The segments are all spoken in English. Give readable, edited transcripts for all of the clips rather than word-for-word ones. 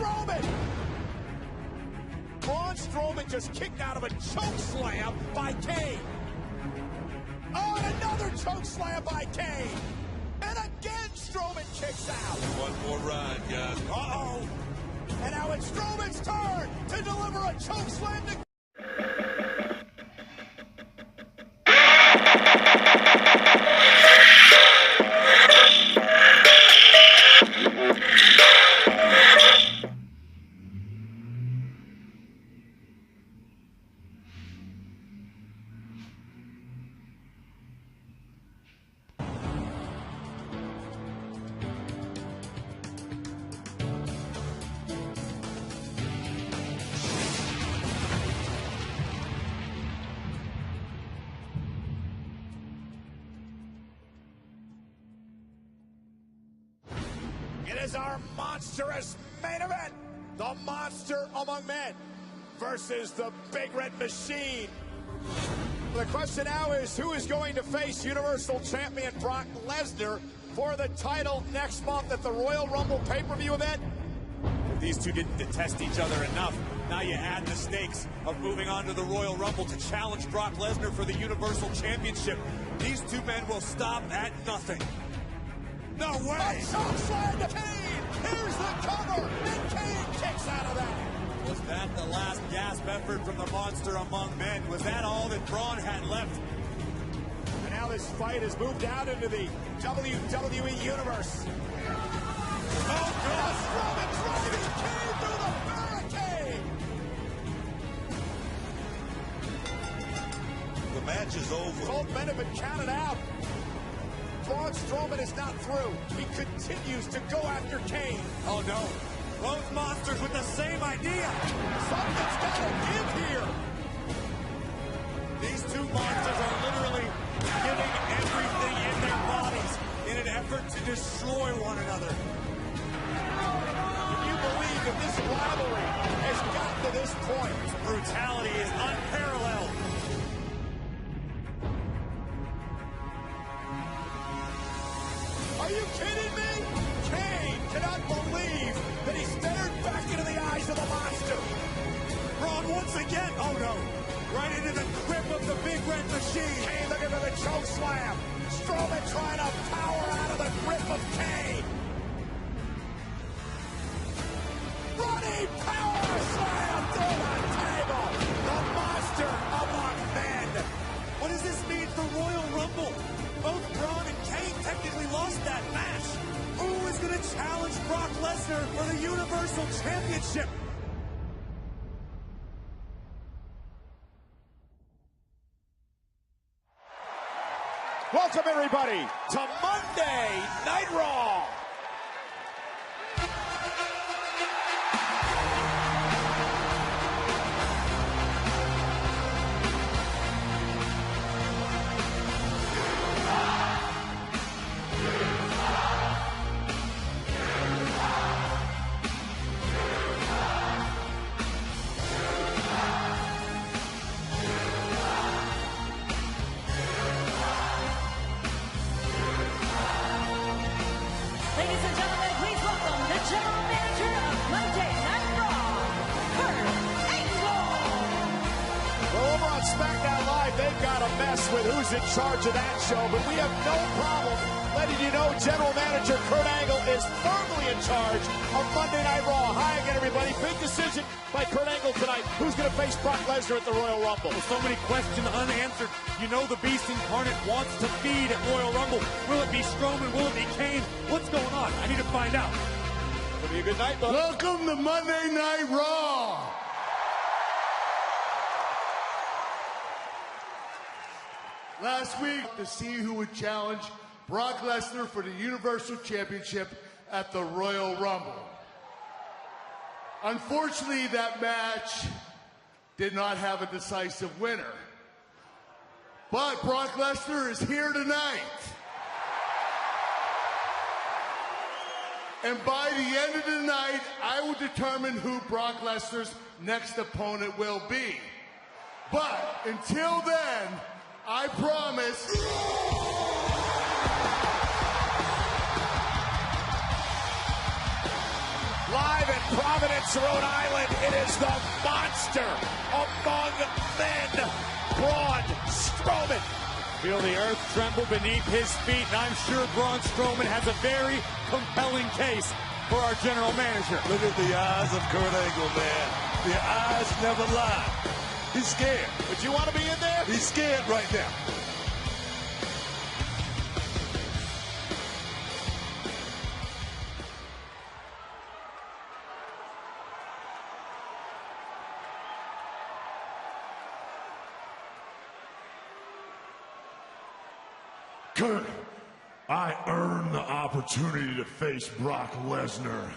Strowman! Braun Strowman just kicked out of a choke slam by Kane. Oh, and another choke slam by Kane. And again, Strowman kicks out. One more ride, guys. Uh-oh. And now it's Strowman's turn to deliver a choke slam to... It is our monstrous main event. The Monster Among Men versus the Big Red Machine. The question now is, who is going to face Universal Champion Brock Lesnar for the title next month at the Royal Rumble pay-per-view event? If these two didn't detest each other enough, now you add the stakes of moving on to the Royal Rumble to challenge Brock Lesnar for the Universal Championship. These two men will stop at nothing. No way! A choke slam to Kane! Here's the cover! And Kane kicks out of that! Was that the last gasp effort from the Monster Among Men? Was that all that Braun had left? And now this fight has moved out into the WWE Universe. Oh, God! Strowman driving Kane through the barricade! The match is over. Both men have been counted out. Braun Strowman is not through. He continues to go after Kane. Oh, no. Both monsters with the same idea. Something's got to give here. These two monsters are literally giving everything in their bodies in an effort to destroy one another. Can you believe that this rivalry has gotten to this point? Brutality is unparalleled. Are you kidding me? Kane cannot believe that he stared back into the eyes of the monster. Braun once again. Oh no. Right into the grip of the Big Red Machine. Kane looking for the choke slam. Strowman trying to power out of the grip of Kane. Running power slam through the table. The Monster Among Men. What does this mean for Royal Rumble? Both Braun and Kane technically lost that match. Who is going to challenge Brock Lesnar for the Universal Championship? Welcome, everybody, to Monday Night Raw. Ladies and gentlemen, please welcome the general manager of Monday Night Raw, Kurt Angle. Well, over on SmackDown Live, they've got a mess with who's in charge of that show, but we have no problem letting you know General Manager Kurt Angle is firmly in charge of Monday Night Raw. Hi again, everybody. Big decision by Kurt Angle tonight. Who's going to face Brock Lesnar at the Royal Rumble? With so many questions unanswered, you know the Beast Incarnate wants to feed at Royal Rumble. Will it be Strowman? Will it be Kane? What's going on? I need to find out. It'll be a good night, buddy. Welcome to Monday Night Raw. Last week, to see who would challenge Brock Lesnar for the Universal Championship at the Royal Rumble. Unfortunately, that match did not have a decisive winner. But Brock Lesnar is here tonight. And by the end of the night, I will determine who Brock Lesnar's next opponent will be. But until then, I promise... Live and Providence, Rhode Island. It is the monster among men, Braun Strowman. Feel the earth tremble beneath his feet, and I'm sure Braun Strowman has a very compelling case for our general manager. Look at the eyes of Kurt Angle, man. The eyes never lie. He's scared. Would you want to be in there? He's scared right now. Kurt, I earned the opportunity to face Brock Lesnar.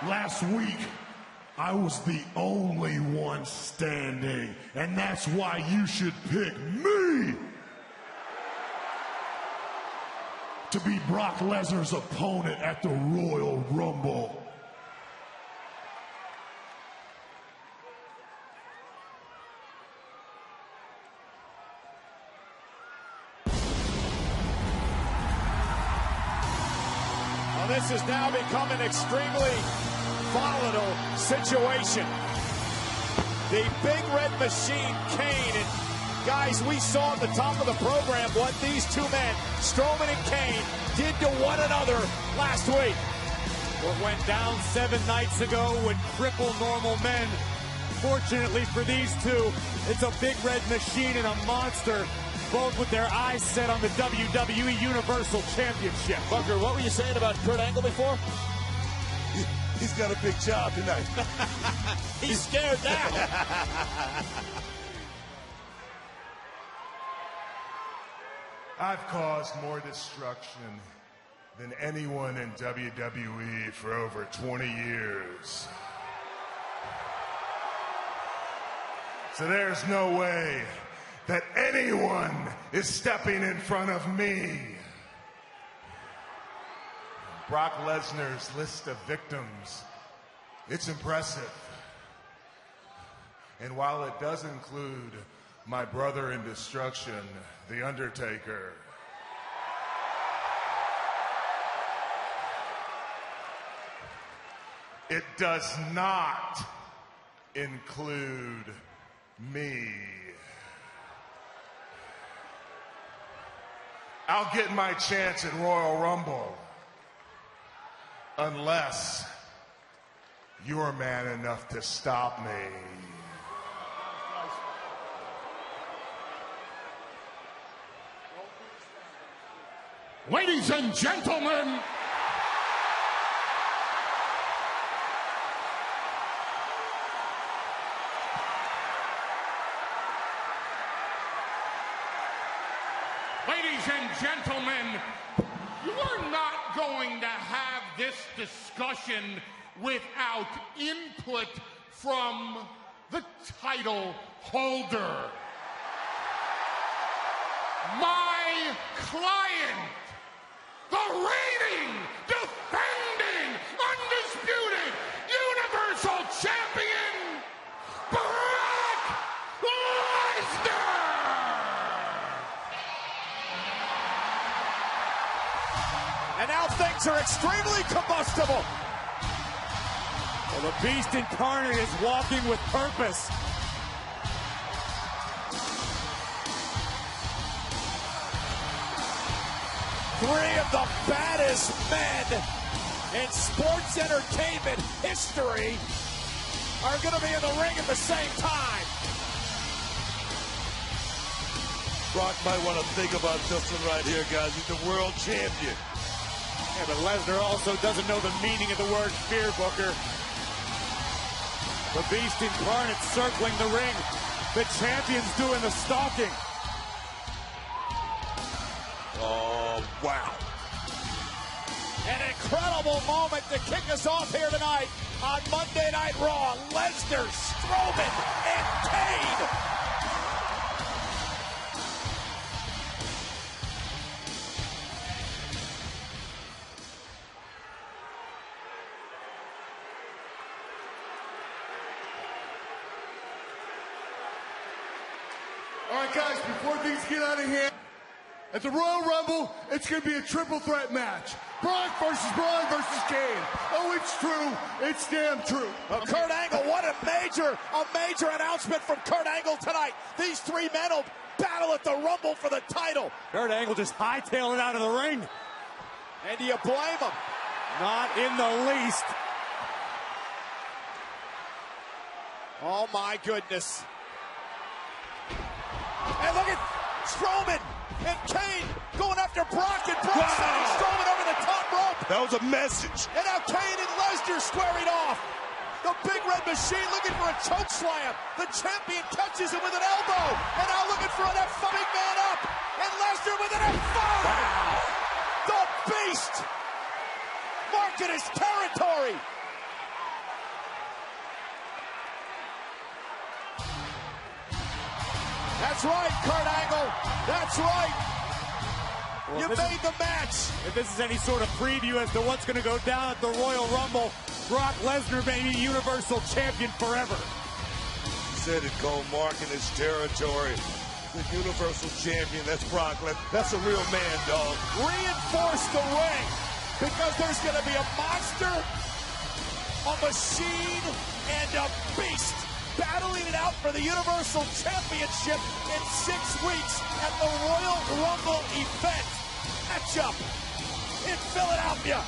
Last week, I was the only one standing, and that's why you should pick me to be Brock Lesnar's opponent at the Royal Rumble. This has now become an extremely volatile situation. The Big Red Machine, Kane, and guys, we saw at the top of the program what these two men, Strowman and Kane, did to one another last week. What went down 7 nights ago would cripple normal men. Fortunately for these two, it's a Big Red Machine and a monster, both with their eyes set on the WWE Universal Championship. Booker, what were you saying about Kurt Angle before? He's got a big job tonight. He's scared now. I've caused more destruction than anyone in WWE for over 20 years. So there's no way that anyone is stepping in front of me. Brock Lesnar's list of victims, it's impressive. And while it does include my brother in destruction, The Undertaker, it does not include me. I'll get my chance at Royal Rumble unless you're man enough to stop me. Ladies and gentlemen, you're not going to have this discussion without input from the title holder. My client, the reigning, defending, undisputed Universal Champion, Brock Lesnar! And now things are extremely combustible. Well, the Beast Incarnate is walking with purpose. Three of the baddest men in sports entertainment history are going to be in the ring at the same time. Brock might want to think about this one right here, guys. He's the world champion. Yeah, but Lesnar also doesn't know the meaning of the word fear, Booker. The Beast Incarnate circling the ring. The champion's doing the stalking. Oh, wow. An incredible moment to kick us off here tonight on Monday Night Raw. Lesnar, Strowman, and Kane. All right, guys, before things get out of hand, at the Royal Rumble, it's going to be a triple threat match. Brock versus Braun versus Kane. Oh, it's true. It's damn true. Kurt Angle, what a major announcement from Kurt Angle tonight. These three men will battle at the Rumble for the title. Kurt Angle just hightailed it out of the ring. And do you blame him? Not in the least. Oh my goodness. And look at Strowman and Kane going after Brock, and Brock sending Strowman over the top rope. That was a message. And now Kane and Lesnar squaring off. The Big Red Machine looking for a choke slam. The champion catches him with an elbow. And now looking for an F5. Big man up. And Lesnar with an F5. Wow. The Beast marking his territory. That's right, Kurt Angle. That's right. Well, you made the match. If this is any sort of preview as to what's going to go down at the Royal Rumble, Brock Lesnar may be Universal Champion forever. You said it, Cole, marking his territory. The Universal Champion, that's Brock Lesnar. That's a real man, dog. Reinforce the ring, because there's going to be a monster, a machine, and a beast battling it out for the Universal Championship in 6 weeks at the Royal Rumble event. Matchup in Philadelphia.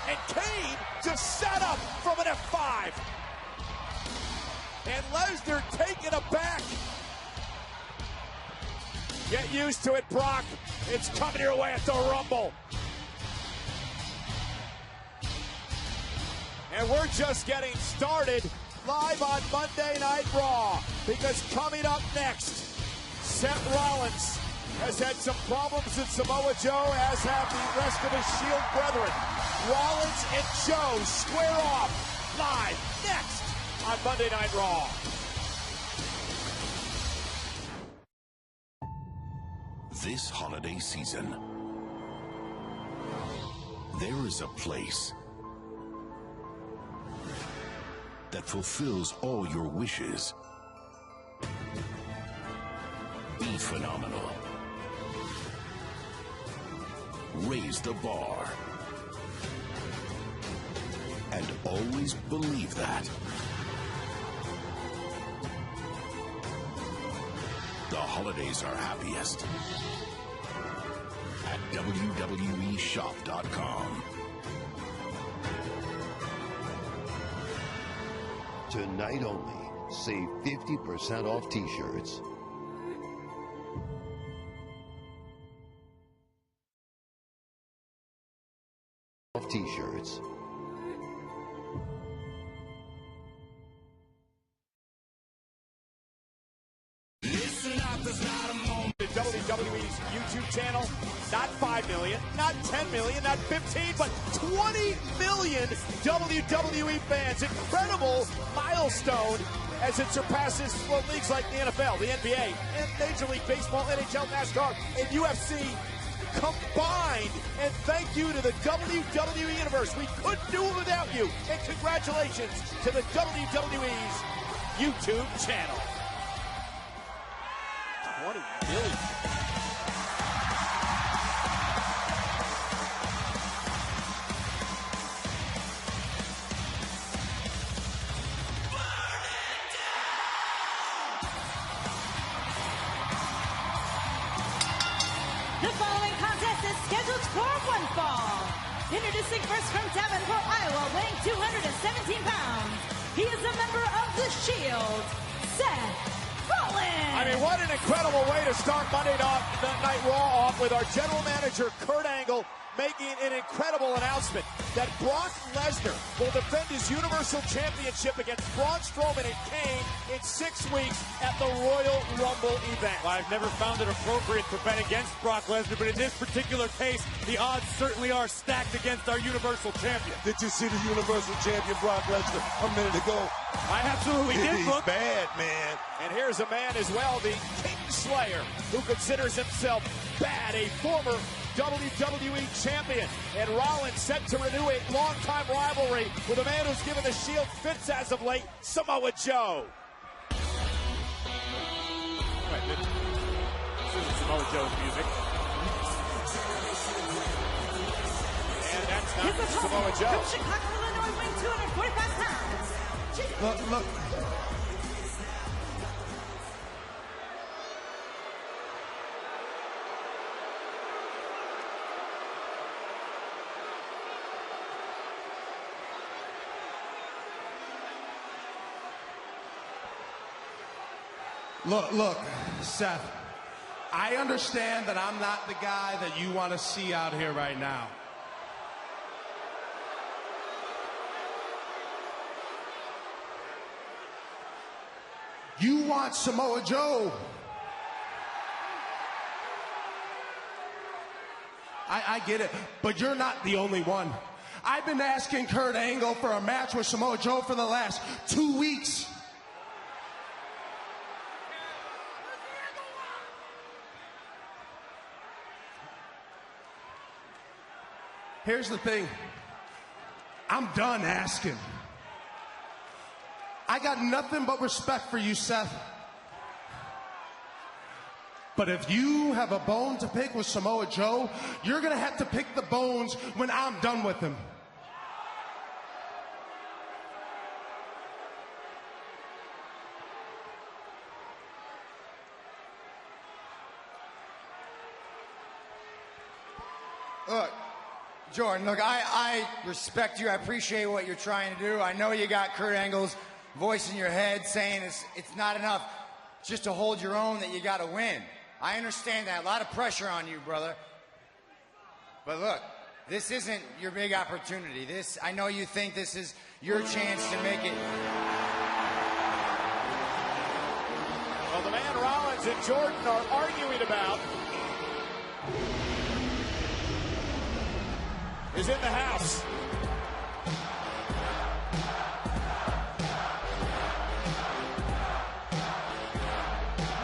And Kane just set up from an F5. And Lesnar taking it back. Get used to it, Brock. It's coming your way at the Rumble. And we're just getting started live on Monday Night Raw, because coming up next, Seth Rollins has had some problems with Samoa Joe, as have the rest of his Shield brethren. Rollins and Joe square off live next on Monday Night Raw. This holiday season, there is a place that fulfills all your wishes. Be phenomenal. Raise the bar. And always believe that. The holidays are happiest at WWEshop.com. Tonight only, save 50% off t-shirts. Off t-shirts. WWE's YouTube channel, not 5 million, not 10 million, not 15, but 20 million WWE fans. Incredible milestone as it surpasses leagues like the NFL, the NBA, and Major League Baseball, NHL, NASCAR, and UFC combined. And thank you to the WWE Universe. We couldn't do it without you. And congratulations to the WWE's YouTube channel. 20 million. The following contest is scheduled for one fall. Introducing first from Davenport, Iowa, weighing 217 pounds. He is a member of the Shield, Seth Rollins. I mean, what an incredible way to start Monday Night Raw off with our general manager, Kurt Angle, making an incredible announcement that Brock Lesnar will defend his Universal Championship against Braun Strowman and Kane in 6 weeks at the Royal Rumble event. Well, I've never found it appropriate to bet against Brock Lesnar, but in this particular case, the odds certainly are stacked against our Universal Champion. Did you see the Universal Champion Brock Lesnar a minute ago? I absolutely did, He's Brooke. bad, man. And here's a man as well, the King Slayer, who considers himself bad, a former WWE champion. And Rollins set to renew a long-time rivalry with a man who's given the Shield fits as of late, Samoa Joe. Wait, this isn't Samoa Joe's music. And Now, His Samoa opponent Joe. from Chicago, Illinois, weighing 245 pounds. Look. Look, Seth, I understand that I'm not the guy that you want to see out here right now. You want Samoa Joe. I get it, but you're not the only one. I've been asking Kurt Angle for a match with Samoa Joe for the last 2 weeks. Here's the thing. I'm done asking. I got nothing but respect for you, Seth. But if you have a bone to pick with Samoa Joe, you're going to have to pick the bones when I'm done with him. Look, Jordan, I respect you. I appreciate what you're trying to do. I know you got Kurt Angle's voice in your head saying it's not enough just to hold your own, that you got to win. I understand that. A lot of pressure on you, brother. But look, this isn't your big opportunity. I know you think this is your chance to make it. Well, the man Rollins and Jordan are arguing about is in the house.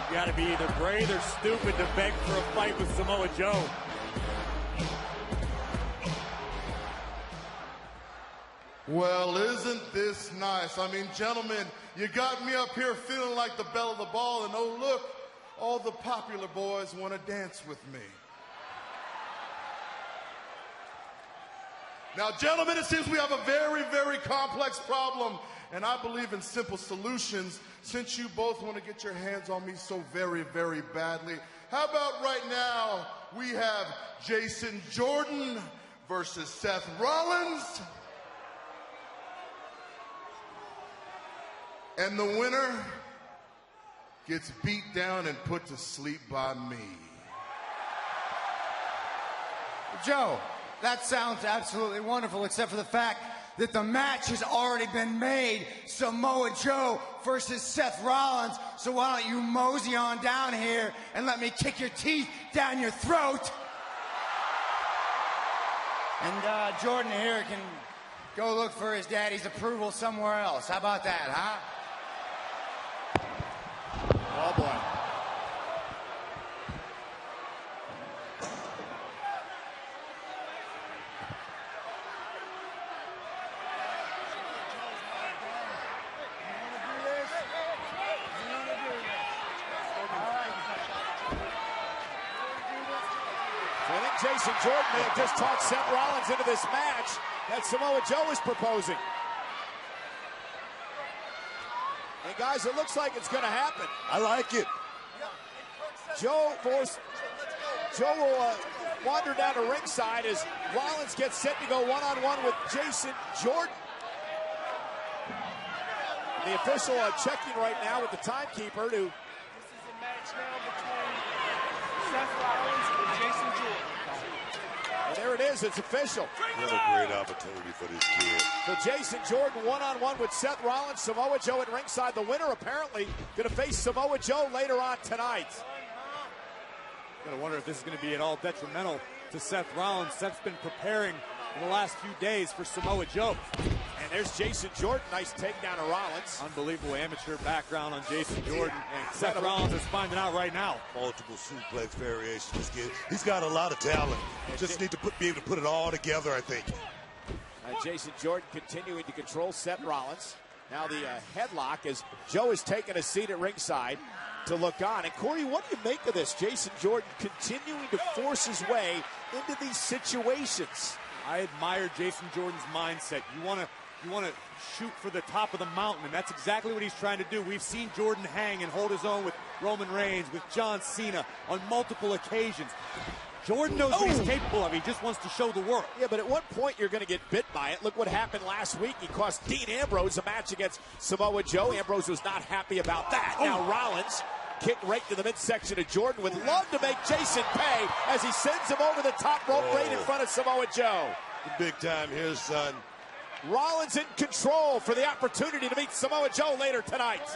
You gotta be either brave or stupid to beg for a fight with Samoa Joe. Well, isn't this nice? I mean, gentlemen, you got me up here feeling like the belle of the ball, and oh, look, all the popular boys want to dance with me. Now, gentlemen, it seems we have a very, very complex problem, and I believe in simple solutions. Since you both want to get your hands on me so very, very badly, how about right now we have Jason Jordan versus Seth Rollins? And the winner gets beat down and put to sleep by me. Joe, that sounds absolutely wonderful, except for the fact that the match has already been made. Samoa Joe versus Seth Rollins. So why don't you mosey on down here and let me kick your teeth down your throat? And Jordan here can go look for his daddy's approval somewhere else. How about that, huh? Oh, boy. So I think Jason Jordan may have just talked Seth Rollins into this match that Samoa Joe is proposing. And guys, it looks like it's going to happen. I like it. Joe will wander down to ringside as Rollins gets set to go one-on-one with Jason Jordan. The official checking right now with the timekeeper to... This is a match now between Seth Rollins and Jason Jordan. And there it is, it's official. What a great opportunity for this kid. So Jason Jordan one-on-one with Seth Rollins, Samoa Joe at ringside. The winner apparently going to face Samoa Joe later on tonight. Gotta wonder if this is gonna be at all detrimental to Seth Rollins. Seth's been preparing in the last few days for Samoa Joe. And there's Jason Jordan, nice takedown of Rollins. Unbelievable amateur background on Jason Jordan. And Seth Rollins is finding out right now. Multiple suplex variations. This kid, he's got a lot of talent. Just need to be able to put it all together, I think. Jason Jordan continuing to control Seth Rollins. Now the headlock as Joe is taking a seat at ringside to look on. And Corey, what do you make of this? Jason Jordan continuing to force his way into these situations. I admire Jason Jordan's mindset. You want to shoot for the top of the mountain, and that's exactly what he's trying to do. We've seen Jordan hang and hold his own with Roman Reigns, with John Cena on multiple occasions. Jordan knows what he's capable of. He just wants to show the world. Yeah, but at one point you're going to get bit by it. Look what happened last week. He cost Dean Ambrose a match against Samoa Joe. Ambrose was not happy about that. Now Rollins kicked right to the midsection of Jordan. Would love to make Jason pay as he sends him over the top rope right in front of Samoa Joe. Big time here, son. Rollins in control for the opportunity to meet Samoa Joe later tonight.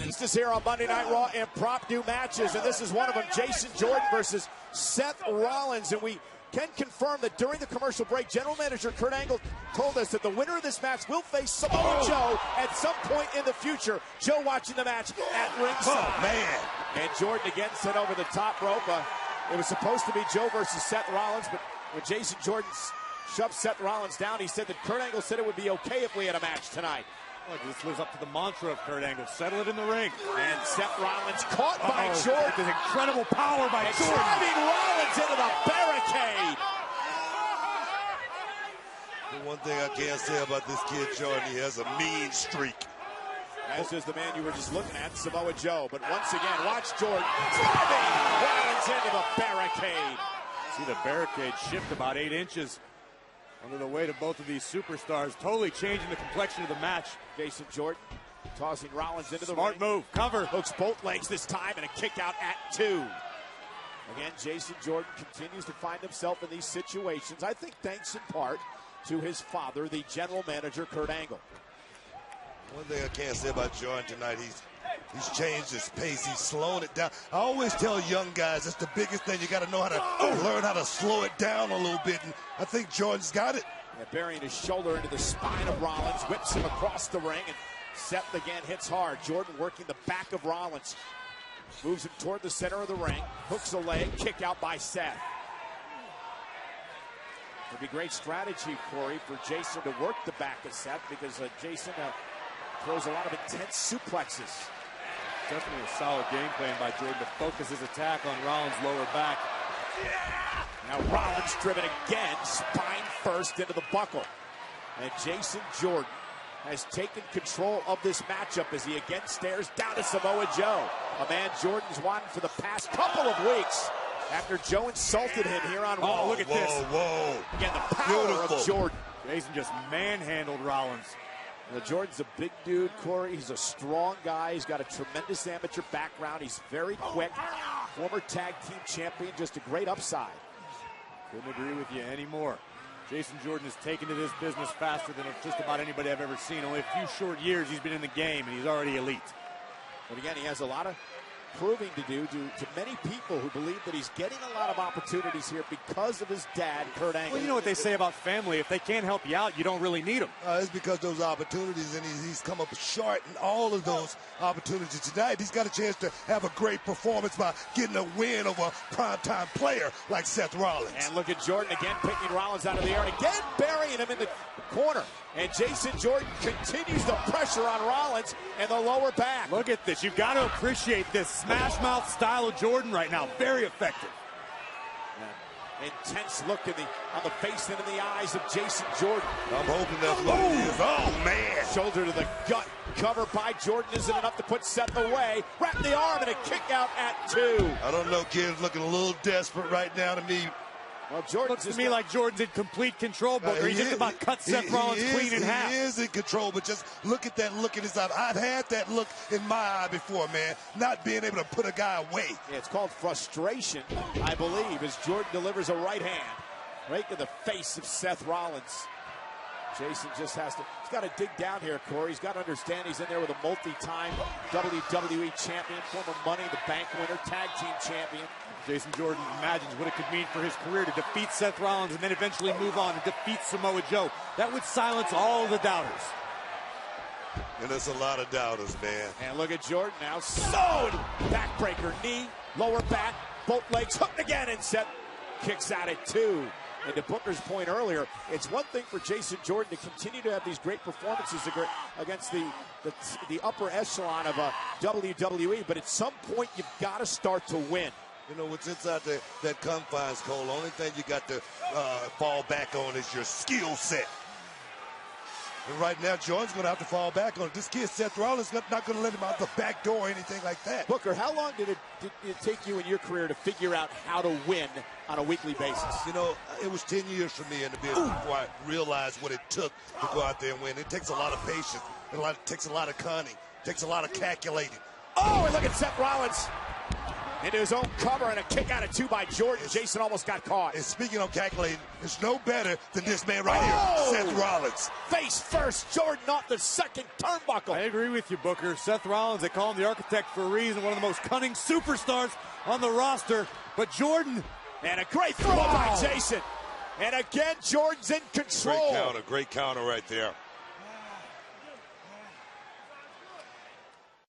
This is here on Monday Night Raw impromptu matches, and this is one of them, Jason Jordan versus Seth Rollins. And we can confirm that during the commercial break, General Manager Kurt Angle told us that the winner of this match will face Samoa Joe at some point in the future. Joe watching the match at ringside. Oh, man. And Jordan again sent over the top rope. It was supposed to be Joe versus Seth Rollins, but when Jason Jordan shoved Seth Rollins down, he said that Kurt Angle said it would be okay if we had a match tonight. Well, this lives up to the mantra of Kurt Angle. Settle it in the ring. And Seth Rollins caught by Jordan. With incredible power by Jordan. Driving Rollins into the barricade. The one thing I can't say about this kid, Jordan, he has a mean streak. As is the man you were just looking at, Samoa Joe. But once again, watch Jordan driving Rollins into the barricade. See the barricade shift about 8 inches under the weight of both of these superstars, totally changing the complexion of the match. Jason Jordan tossing Rollins into the Smart ring. move, cover. Hooks both legs this time and a kick out at 2. Again, Jason Jordan continues to find himself in these situations, I think thanks in part to his father, the general manager, Kurt Angle. One thing I can't say about Jordan tonight, he's changed his pace. He's slowing it down. I always tell young guys that's the biggest thing. You got to know how to learn how to slow it down a little bit. And I think Jordan's got it. Yeah, burying his shoulder into the spine of Rollins, whips him across the ring, and Seth again hits hard. Jordan working the back of Rollins. Moves him toward the center of the ring. Hooks a leg, kick out by Seth. It'd be great strategy, Corey, for Jason to work the back of Seth because Jason throws a lot of intense suplexes. Definitely a solid game plan by Jordan to focus his attack on Rollins' lower back. Now Rollins driven again, spine first into the buckle. And Jason Jordan has taken control of this matchup as he again stares down to Samoa Joe. A man Jordan's wanted for the past couple of weeks after Joe insulted him here on Raw. Look at this. Whoa. Again, the power of Jordan. Jason just manhandled Rollins. Jordan's a big dude, Corey. He's a strong guy. He's got a tremendous amateur background. He's very quick. Former tag team champion, just a great upside. Couldn't agree with you anymore. Jason Jordan has taken to this business faster than just about anybody I've ever seen. Only a few short years he's been in the game, and he's already elite. But again, he has a lot of proving to do to many people who believe that he's getting a lot of opportunities here because of his dad, Kurt Angle. Well, you know what they say about family. If they can't help you out, you don't really need them. It's because those opportunities, and he's come up short in all of those opportunities tonight. He's got a chance to have a great performance by getting a win over a primetime player like Seth Rollins. And look at Jordan again picking Rollins out of the air and again burying him in the corner. And Jason Jordan continues the pressure on Rollins and the lower back. Look at this. You've got to appreciate this smash mouth style of Jordan right now. Very effective. Intense look on the face and in the eyes of Jason Jordan. I'm hoping that's what it is. Oh, man. Shoulder to the gut. Cover by Jordan isn't enough to put Seth away. Wrap the arm and a kick out at 2. I don't know, kid's looking a little desperate right now to me. Well, Jordan looks to me like Jordan's in complete control, but he just about cut Seth Rollins clean in half. He is in control, but just look at that look in his eye. I've had that look in my eye before, man. Not being able to put a guy away. Yeah, it's called frustration, I believe, as Jordan delivers a right hand right to the face of Seth Rollins. Jason just has to, he's got to dig down here, Corey. He's got to understand he's in there with a multi-time WWE champion, former Money in the Bank winner, tag team champion. Jason Jordan imagines what it could mean for his career to defeat Seth Rollins and then eventually move on and defeat Samoa Joe. That would silence all the doubters. And there's a lot of doubters, man. And look at Jordan now. Backbreaker, knee, lower back, both legs hooked again, and Seth kicks out at 2. And to Booker's point earlier, it's one thing for Jason Jordan to continue to have these great performances against the upper echelon of WWE, but at some point you've got to start to win. You know, what's inside that confines, Cole, the only thing you got to fall back on is your skill set. And right now, Jordan's going to have to fall back on it. This kid, Seth Rollins, not going to let him out the back door or anything like that. Booker, how long did it take you in your career to figure out how to win on a weekly basis? You know, it was 10 years for me in the business before I realized what it took to go out there and win. It takes a lot of patience. It takes a lot of cunning. It takes a lot of calculating. Oh, and look at Seth Rollins into his own cover, and a kick out of 2 by Jordan. Jason almost got caught. And speaking of calculating, it's no better than this man right here, Seth Rollins. Face first, Jordan off the second turnbuckle. I agree with you, Booker. Seth Rollins, they call him the architect for a reason, one of the most cunning superstars on the roster. But Jordan, and a great throw by Jason. And again, Jordan's in control. Great counter right there.